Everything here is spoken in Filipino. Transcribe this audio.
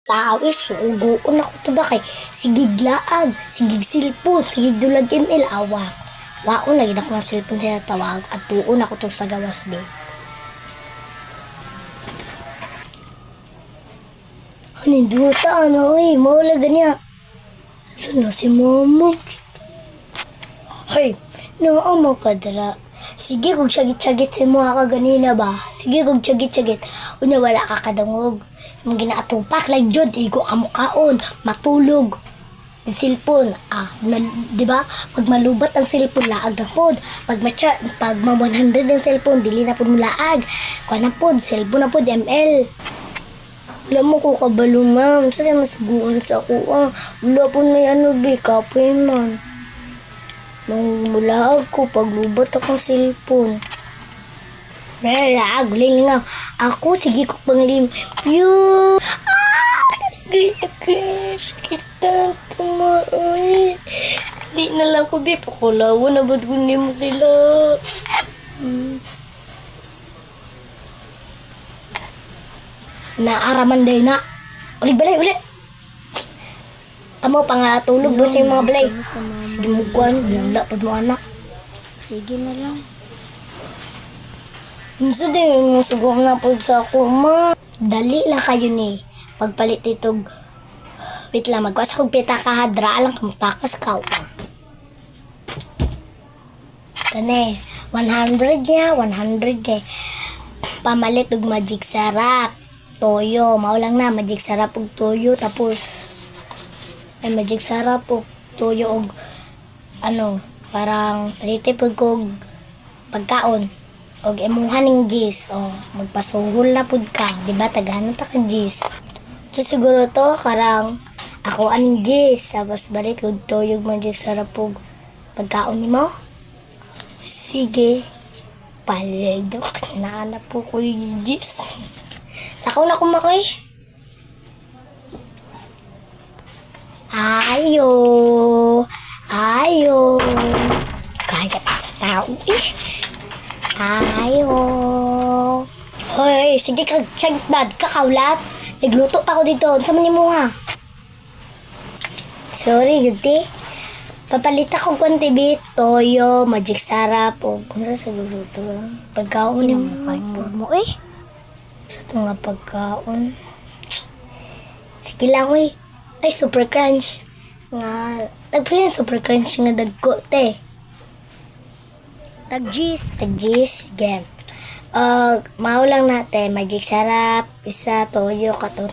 Tao is, ugoon ako to ba kay sigig laag, sigig silpon, sigig dulag ML, awa. Waon, lagi na ko ng silpon sa tawag at tuon ako to sa gawas, be. Haninduta, ano, maula ganyan. Ano na si mama? Hoy, naamang ka dara. Sige, kung syagit-syagit si mga ka ganina ba? Sige, kung syagit-syagit. Unya, wala ka kadangog. Yung ginaatupak, like Jod, igo ka mukhaon, matulog. Yung silpon, di ba? Pag malubat ang silpon, laag na pod. Pag ma 100 ang silpon, dili na pod mo laag. Kuha na pod, silpon na pod, ML. Wala mo ko kabalo, ma'am. Saan mas guon sa ako, Wala po may be, kapoy, man. Nung mula ako, paglubat akong silpon. Laag, lilingaw. Ako, sige ko panglim. Ginakas kita tumaoy. Di na lang ko, be. Pakulawa na ba't kunin mo sila? Naaraman day na. Ulit balay, ulit. Kamu pangatulog ba sa mga balay? Sige mo kuhan, wala pa mo anak. Sige na lang. Minsan din, masugong na po sa ako, ma. Dali lang kayo ni. Pagpalit itog, wait lang, magwas kong pita kahadra lang, kamutakas ka. Kane, 100 niya, 100 eh. Pamalit og magic sarap. Toyo, maulang na, magic sarap og toyo, tapos, ay magic sarap og toyo og, parang, paliti po kog pagkaon. Og emuhan ng jis, magpasuhol na pud ka, di ba? Tagahan ta ka jis. So siguro to, karang ako aning jis, tapos balik og toyog magic sarap og pagkaon nimo. Sige, palidok, naanap po ko yung jis. Takaw na kumakoy. Ayo. Kaya pa sa tao eh. Ayo. Hoy, sige kag dad, kakaulat. Nagluto pa ako dito. Sa mo ha? Sorry, Yuti. Papalita ko konti bit. Toyo, magic sarap. O, kung sa siguro ito. Pagkaon mo eh. Sa ito nga pagkaon. Sige lang eh. Ay, super crunch. Tagpilin super crunch nga dagko, te. Tagjis. Sige. Maulang natin, magic sarap, isa, toyo, katong